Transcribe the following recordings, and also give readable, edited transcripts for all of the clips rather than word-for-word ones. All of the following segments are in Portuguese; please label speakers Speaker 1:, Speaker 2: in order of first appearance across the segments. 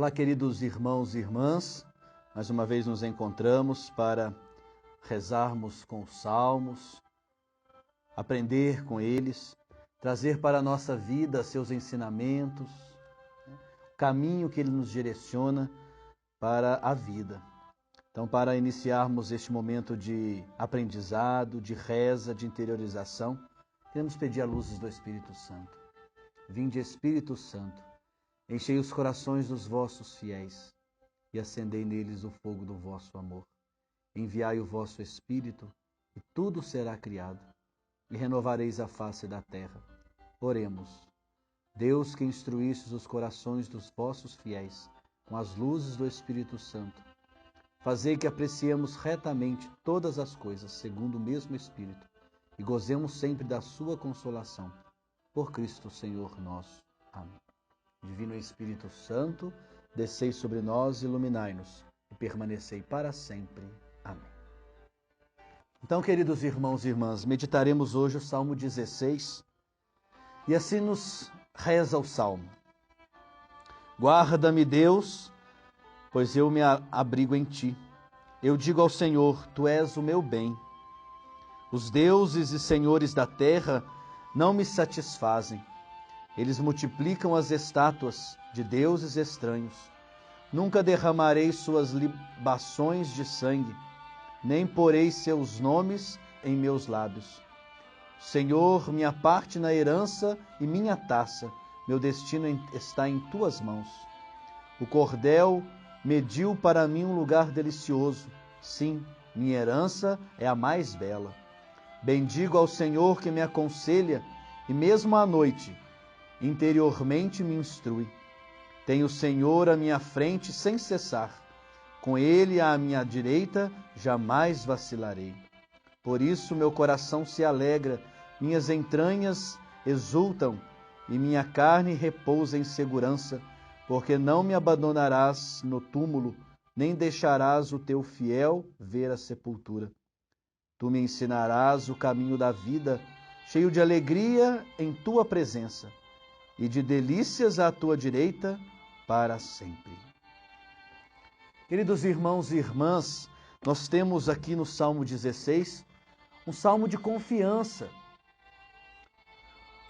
Speaker 1: Olá, queridos irmãos e irmãs, mais uma vez nos encontramos para rezarmos com os salmos, aprender com eles, trazer para a nossa vida seus ensinamentos, o caminho que ele nos direciona para a vida. Então, para iniciarmos este momento de aprendizado, de reza, de interiorização, queremos pedir a luz do Espírito Santo. Vinde, Espírito Santo, enchei os corações dos vossos fiéis e acendei neles o fogo do vosso amor. Enviai o vosso Espírito e tudo será criado e renovareis a face da terra. Oremos. Deus, que instruístes os corações dos vossos fiéis com as luzes do Espírito Santo, fazei que apreciemos retamente todas as coisas segundo o mesmo Espírito e gozemos sempre da sua consolação. Por Cristo Senhor nosso. Amém. Divino Espírito Santo, descei sobre nós e iluminai-nos, e permanecei para sempre. Amém. Então, queridos irmãos e irmãs, meditaremos hoje o Salmo 16, e assim nos reza o Salmo. Guarda-me, Deus, pois eu me abrigo em ti. Eu digo ao Senhor, tu és o meu bem. Os deuses e senhores da terra não me satisfazem. Eles multiplicam as estátuas de deuses estranhos. Nunca derramarei suas libações de sangue, nem porei seus nomes em meus lábios. Senhor, minha parte na herança e minha taça, meu destino está em tuas mãos. O cordel mediu para mim um lugar delicioso. Sim, minha herança é a mais bela. Bendigo ao Senhor que me aconselha e mesmo à noite interiormente me instrui. Tenho o Senhor à minha frente sem cessar. Com Ele à minha direita jamais vacilarei. Por isso meu coração se alegra, minhas entranhas exultam e minha carne repousa em segurança, porque não me abandonarás no túmulo, nem deixarás o teu fiel ver a sepultura. Tu me ensinarás o caminho da vida, cheio de alegria em tua presença, e de delícias à tua direita para sempre. Queridos irmãos e irmãs, nós temos aqui no Salmo 16 um salmo de confiança.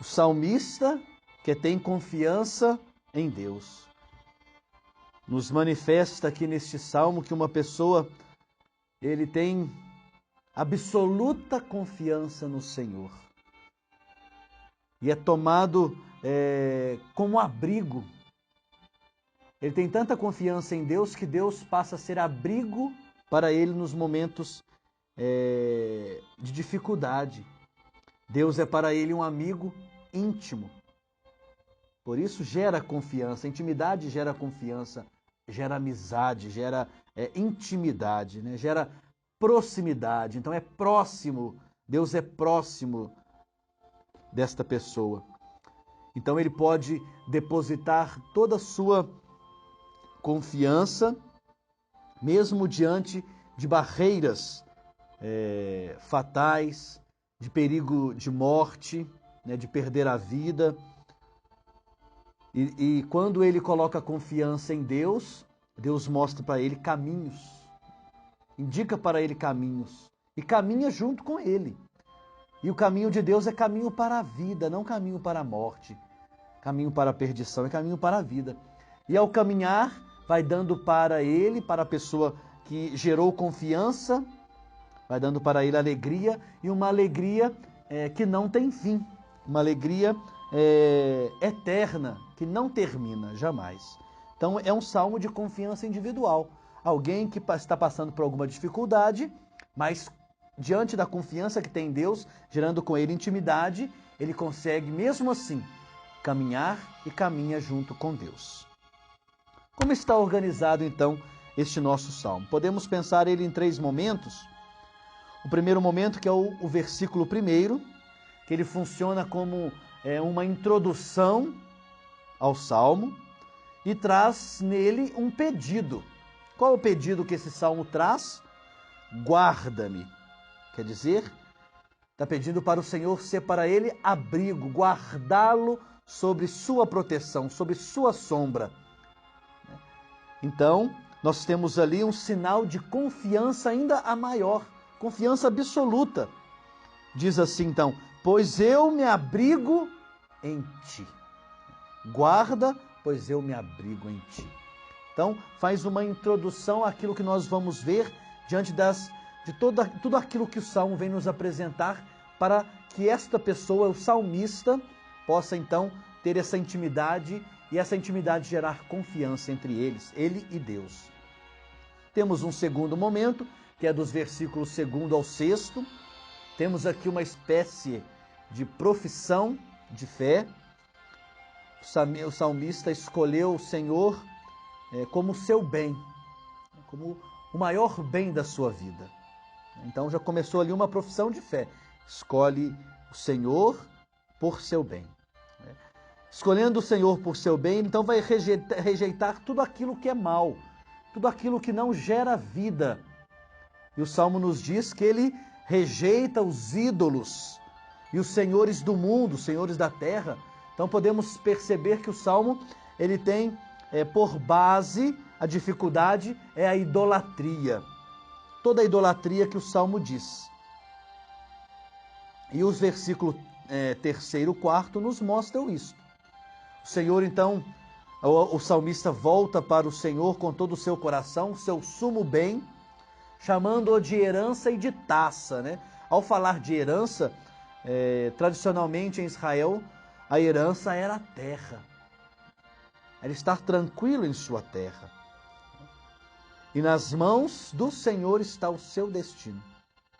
Speaker 1: O salmista que tem confiança em Deus. Nos manifesta aqui neste salmo que uma pessoa, ele tem absoluta confiança no Senhor. E é tomado como abrigo. Ele tem tanta confiança em Deus que Deus passa a ser abrigo para ele nos momentos de dificuldade. Deus é para ele um amigo íntimo. Por isso gera confiança. Intimidade gera confiança, gera amizade, gera intimidade, né? Gera proximidade. Então é próximo. Deus é próximo desta pessoa. Então ele pode depositar toda a sua confiança, mesmo diante de barreiras fatais, de perigo de morte, né, de perder a vida. E quando ele coloca confiança em Deus, Deus mostra para ele caminhos, indica para ele caminhos e caminha junto com ele. E o caminho de Deus é caminho para a vida, não caminho para a morte, caminho para a perdição, é caminho para a vida. E ao caminhar, vai dando para ele, para a pessoa que gerou confiança, vai dando para ele alegria, e uma alegria que não tem fim, uma alegria eterna, que não termina jamais. Então é um salmo de confiança individual. Alguém que está passando por alguma dificuldade, mas diante da confiança que tem em Deus, gerando com ele intimidade, ele consegue mesmo assim caminhar e caminha junto com Deus. Como está organizado então este nosso salmo? Podemos pensar ele em 3 momentos. O primeiro momento, que é o versículo 1, que ele funciona como uma introdução ao salmo e traz nele um pedido. Qual é o pedido que esse salmo traz? Guarda-me. Quer dizer, está pedindo para o Senhor ser para ele abrigo, guardá-lo sob sua proteção, sob sua sombra. Então, nós temos ali um sinal de confiança ainda a maior, confiança absoluta. Diz assim então: pois eu me abrigo em ti. Guarda, pois eu me abrigo em ti. Então, faz uma introdução àquilo que nós vamos ver diante de tudo aquilo que o Salmo vem nos apresentar, para que esta pessoa, o salmista, possa então ter essa intimidade e essa intimidade gerar confiança entre ele e Deus. Temos um segundo momento, que é dos versículos 2 ao 6. Temos aqui uma espécie de profissão de fé. O salmista escolheu o Senhor como seu bem, como o maior bem da sua vida. Então já começou ali uma profissão de fé. Escolhe o Senhor por seu bem. Escolhendo o Senhor por seu bem, então vai rejeitar tudo aquilo que é mal, tudo aquilo que não gera vida. E o Salmo nos diz que ele rejeita os ídolos e os senhores do mundo, os senhores da terra. Então podemos perceber que o Salmo ele tem por base a dificuldade é a idolatria. Toda a idolatria que o Salmo diz. E os versículos 3 e 4 nos mostram isso. O Senhor, então, o salmista volta para o Senhor com todo o seu coração, seu sumo bem, chamando-o de herança e de taça, né? Ao falar de herança, tradicionalmente em Israel, a herança era a terra. Era estar tranquilo em sua terra. E nas mãos do Senhor está o seu destino.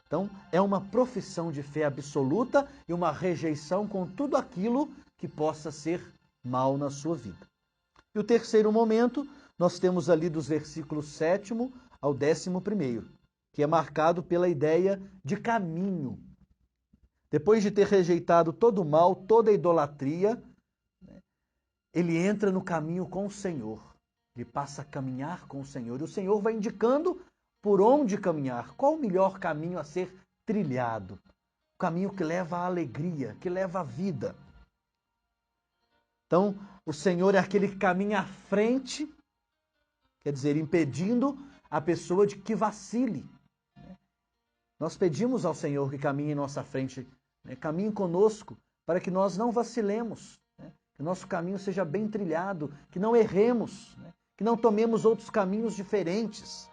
Speaker 1: Então, é uma profissão de fé absoluta e uma rejeição com tudo aquilo que possa ser mal na sua vida. E o terceiro momento, nós temos ali dos versículos 7º ao 11º, que é marcado pela ideia de caminho. Depois de ter rejeitado todo o mal, toda a idolatria, ele entra no caminho com o Senhor. Ele passa a caminhar com o Senhor. E o Senhor vai indicando por onde caminhar, qual o melhor caminho a ser trilhado. O caminho que leva à alegria, que leva à vida. Então, o Senhor é aquele que caminha à frente, quer dizer, impedindo a pessoa de que vacile. Nós pedimos ao Senhor que caminhe em nossa frente, caminhe conosco, para que nós não vacilemos, que o nosso caminho seja bem trilhado, que não erremos, que não tomemos outros caminhos diferentes.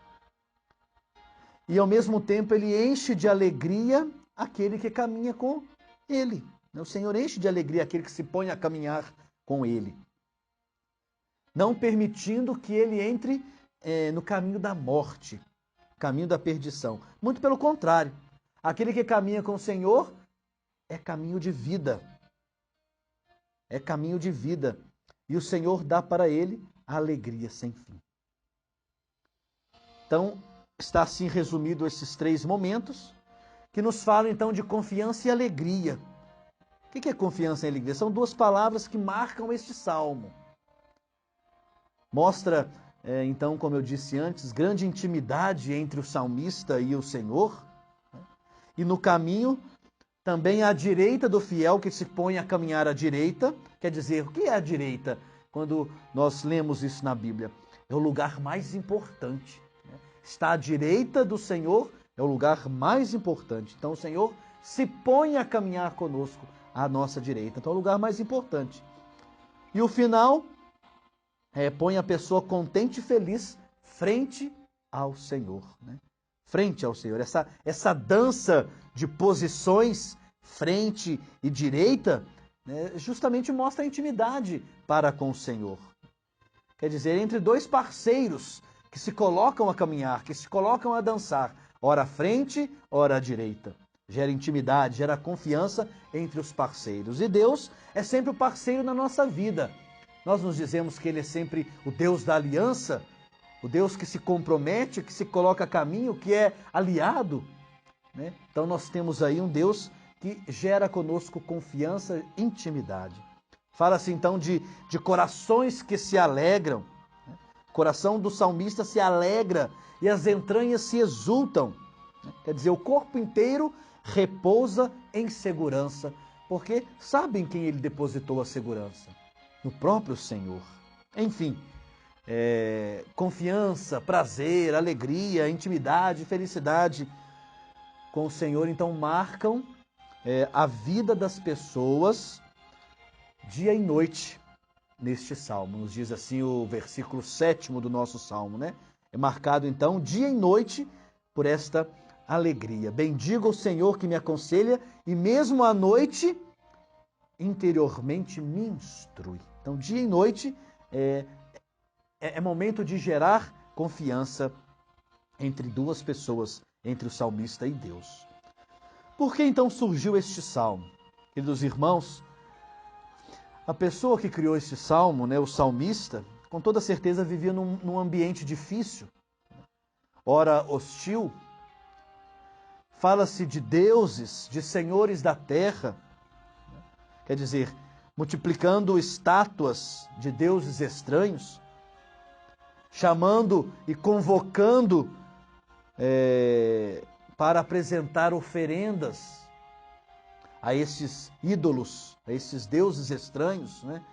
Speaker 1: E ao mesmo tempo ele enche de alegria aquele que caminha com ele. O Senhor enche de alegria aquele que se põe a caminhar com ele, não permitindo que ele entre no caminho da morte, caminho da perdição. Muito pelo contrário, aquele que caminha com o Senhor é caminho de vida. É caminho de vida. E o Senhor dá para ele a alegria sem fim. Então, está assim resumido esses três momentos, que nos falam então de confiança e alegria. O que é confiança e alegria? São duas palavras que marcam este salmo. Mostra, então, como eu disse antes, grande intimidade entre o salmista e o Senhor. E no caminho, também à direita do fiel que se põe a caminhar à direita. Quer dizer, o que é a direita? Quando nós lemos isso na Bíblia, é o lugar mais importante. Está à direita do Senhor, é o lugar mais importante. Então o Senhor se põe a caminhar conosco à nossa direita. Então é o lugar mais importante. E o final põe a pessoa contente e feliz frente ao Senhor. Frente ao Senhor. Essa dança de posições, frente e direita, justamente mostra a intimidade para com o Senhor. Quer dizer, entre dois parceiros que se colocam a caminhar, que se colocam a dançar, ora à frente, ora à direita. Gera intimidade, gera confiança entre os parceiros. E Deus é sempre o parceiro na nossa vida. Nós nos dizemos que Ele é sempre o Deus da aliança, o Deus que se compromete, que se coloca a caminho, que é aliado. Então nós temos aí um Deus que gera conosco confiança e intimidade. Fala-se então de corações que se alegram. O coração do salmista se alegra e as entranhas se exultam. Quer dizer, o corpo inteiro repousa em segurança, porque sabe em quem ele depositou a segurança? No próprio Senhor. Enfim, confiança, prazer, alegria, intimidade, felicidade com o Senhor, então marcam a vida das pessoas dia e noite neste salmo. Nos diz assim o versículo 7º do nosso salmo, né? É marcado então dia e noite por esta alegria. Bendigo o Senhor que me aconselha e mesmo à noite interiormente me instrui. Então dia e noite é momento de gerar confiança entre duas pessoas, entre o salmista e Deus. Por que então surgiu este salmo? Queridos irmãos, a pessoa que criou este salmo, né, o salmista, com toda certeza vivia num ambiente difícil, ora hostil. Fala-se de deuses, de senhores da terra, quer dizer, multiplicando estátuas de deuses estranhos, chamando e convocando para apresentar oferendas a esses ídolos, a esses deuses estranhos, né?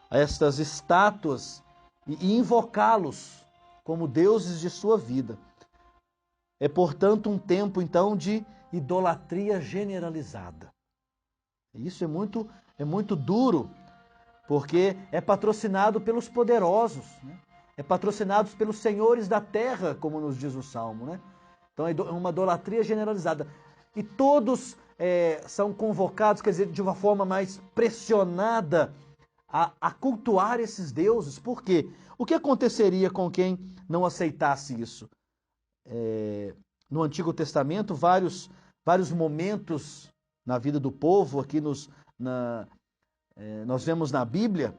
Speaker 1: A estas estátuas e invocá-los como deuses de sua vida. É, portanto, um tempo, então, de idolatria generalizada. Isso é muito duro, porque é patrocinado pelos poderosos, né? É patrocinado pelos senhores da terra, como nos diz o Salmo, né? Então é uma idolatria generalizada. E todos são convocados, quer dizer, de uma forma mais pressionada a cultuar esses deuses. Por quê? O que aconteceria com quem não aceitasse isso? No Antigo Testamento, vários momentos na vida do povo, aqui nós vemos na Bíblia,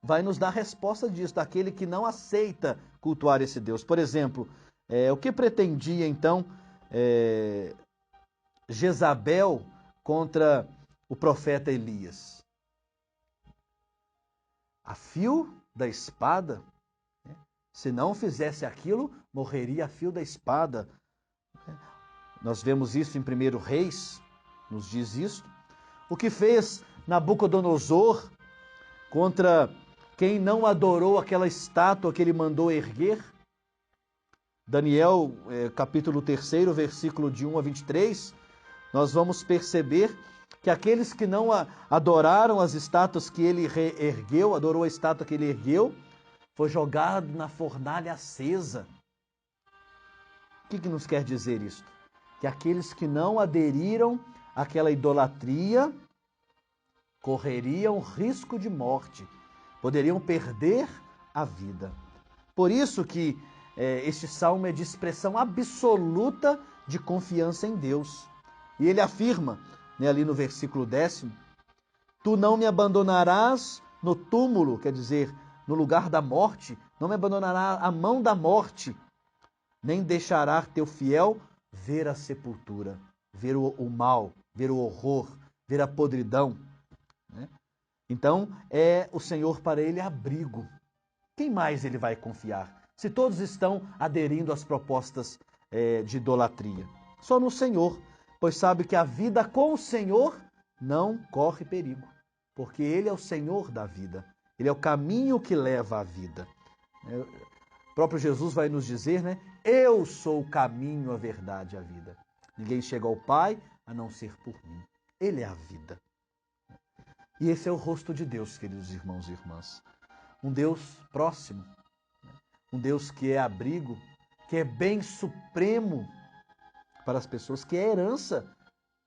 Speaker 1: vai nos dar resposta disso, daquele que não aceita cultuar esse Deus. Por exemplo, o que pretendia então Jezabel contra o profeta Elias? A fio da espada, né? Se não fizesse aquilo, morreria a fio da espada. Nós vemos isso em 1 Reis, nos diz isso. O que fez Nabucodonosor contra quem não adorou aquela estátua que ele mandou erguer? Daniel, capítulo 3, versículo de 1 a 23, nós vamos perceber que aqueles que não adoraram as estátuas que ele ergueu, adorou a estátua que ele ergueu, foi jogado na fornalha acesa. O que nos quer dizer isso? Que aqueles que não aderiram àquela idolatria correriam risco de morte, poderiam perder a vida. Por isso que este salmo é de expressão absoluta de confiança em Deus. E ele afirma, né, ali no versículo 10, tu não me abandonarás no túmulo, quer dizer, no lugar da morte, não me abandonará a mão da morte, nem deixará teu fiel ver a sepultura, ver o mal, ver o horror, ver a podridão. Né? Então, é o Senhor para ele abrigo. Quem mais ele vai confiar? Se todos estão aderindo às propostas de idolatria. Só no Senhor, pois sabe que a vida com o Senhor não corre perigo, porque Ele é o Senhor da vida. Ele é o caminho que leva à vida. O próprio Jesus vai nos dizer, né? Eu sou o caminho, a verdade e a vida. Ninguém chega ao Pai a não ser por mim. Ele é a vida. E esse é o rosto de Deus, queridos irmãos e irmãs. Um Deus próximo, um Deus que é abrigo, que é bem supremo para as pessoas, que é herança,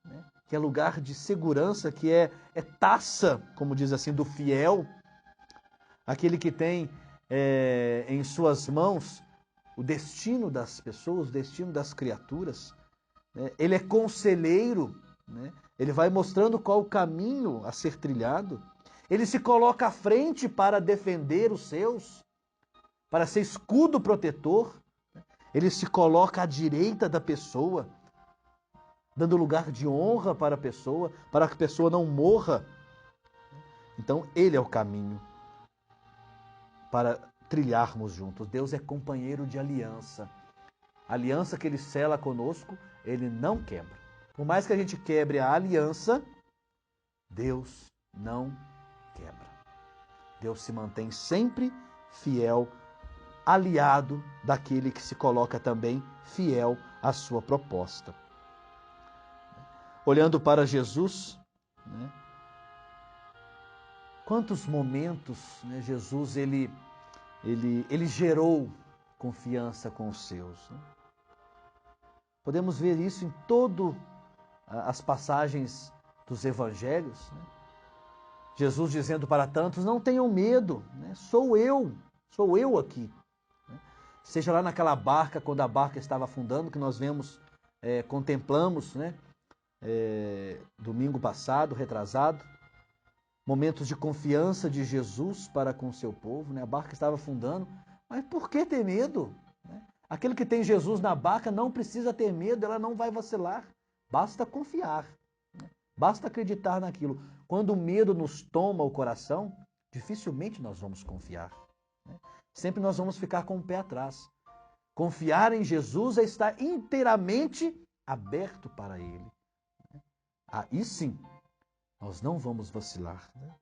Speaker 1: né? Que é lugar de segurança, que é taça, como diz assim, do fiel, aquele que tem em suas mãos o destino das pessoas, o destino das criaturas. Né? Ele é conselheiro, né? Ele vai mostrando qual o caminho a ser trilhado. Ele se coloca à frente para defender os seus, para ser escudo protetor. Ele se coloca à direita da pessoa, dando lugar de honra para a pessoa, para que a pessoa não morra. Então, Ele é o caminho para trilharmos juntos. Deus é companheiro de aliança. A aliança que Ele sela conosco, Ele não quebra. Por mais que a gente quebre a aliança, Deus não quebra. Deus se mantém sempre fiel aliado daquele que se coloca também fiel à sua proposta. Olhando para Jesus, né, quantos momentos, né, Jesus ele gerou confiança com os seus. Né? Podemos ver isso em todas as passagens dos evangelhos. Né? Jesus dizendo para tantos, não tenham medo, né? Sou eu aqui. Né? Seja lá naquela barca, quando a barca estava afundando, que nós vemos, contemplamos, né? Domingo passado, retrasado, momentos de confiança de Jesus para com o seu povo, né? A barca estava afundando, mas por que ter medo? Né? Aquele que tem Jesus na barca não precisa ter medo, ela não vai vacilar, basta confiar, né? Basta acreditar naquilo. Quando o medo nos toma o coração, dificilmente nós vamos confiar, né? Sempre nós vamos ficar com o pé atrás. Confiar em Jesus é estar inteiramente aberto para Ele. Aí sim, nós não vamos vacilar. Né?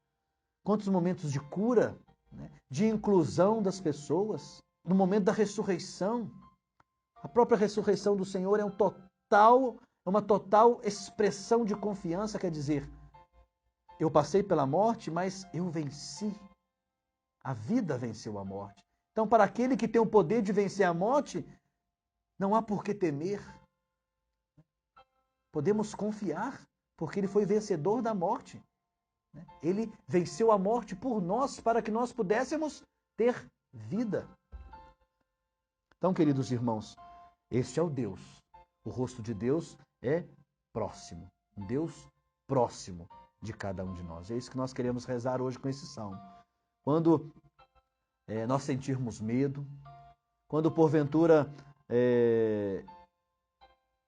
Speaker 1: Quantos momentos de cura, né? De inclusão das pessoas, no momento da ressurreição. A própria ressurreição do Senhor é uma total expressão de confiança, quer dizer, eu passei pela morte, mas eu venci. A vida venceu a morte. Então, para aquele que tem o poder de vencer a morte, não há por que temer. Podemos confiar, porque ele foi vencedor da morte. Ele venceu a morte por nós, para que nós pudéssemos ter vida. Então, queridos irmãos, este é o Deus. O rosto de Deus é próximo. Um Deus próximo de cada um de nós. É isso que nós queremos rezar hoje com esse salmo. Quando nós sentirmos medo, quando porventura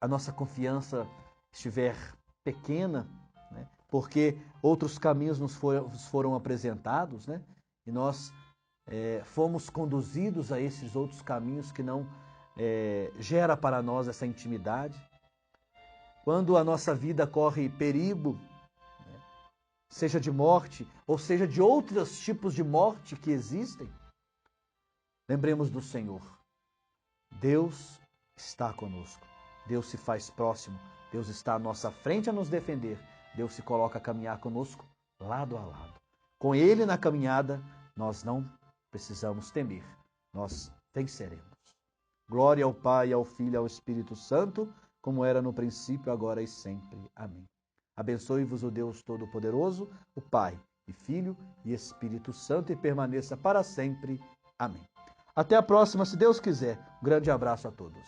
Speaker 1: a nossa confiança estiver pequena, né, porque outros caminhos nos foram apresentados, né, e nós fomos conduzidos a esses outros caminhos que não gera para nós essa intimidade. Quando a nossa vida corre perigo, né, seja de morte ou seja de outros tipos de morte que existem, lembremos do Senhor. Deus está conosco. Deus se faz próximo. Deus está à nossa frente a nos defender. Deus se coloca a caminhar conosco lado a lado. Com Ele na caminhada, nós não precisamos temer. Nós venceremos. Glória ao Pai, ao Filho e ao Espírito Santo, como era no princípio, agora e sempre. Amém. Abençoe-vos o Deus Todo-Poderoso, o Pai, e Filho e Espírito Santo, e permaneça para sempre. Amém. Até a próxima, se Deus quiser. Um grande abraço a todos.